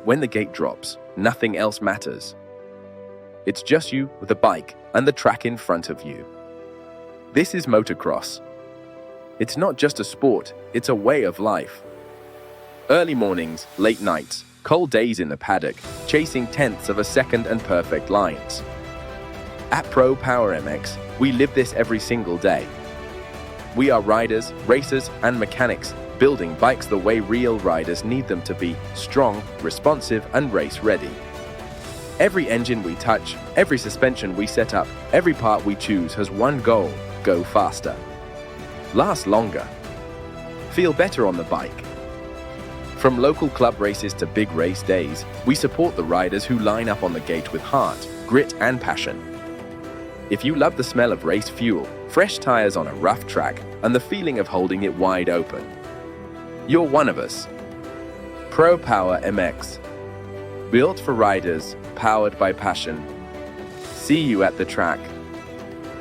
When the gate drops, nothing else matters. It's just you with a bike and the track in front of you. This is motocross. It's not just a sport, it's a way of life. Early mornings, late nights, cold days in the paddock, chasing tenths of a second and perfect lines. At Pro Power MX, we live this every single day. We are riders, racers, and mechanics, building bikes the way real riders need them to be: strong, responsive, and race-ready. Every engine we touch, every suspension we set up, every part we choose has one goal: go faster. Last longer. Feel better on the bike. From local club races to big race days, we support the riders who line up on the gate with heart, grit, and passion. If you love the smell of race fuel, fresh tires on a rough track, and the feeling of holding it wide open, you're one of us. Pro Power MX. Built for riders, powered by passion. See you at the track.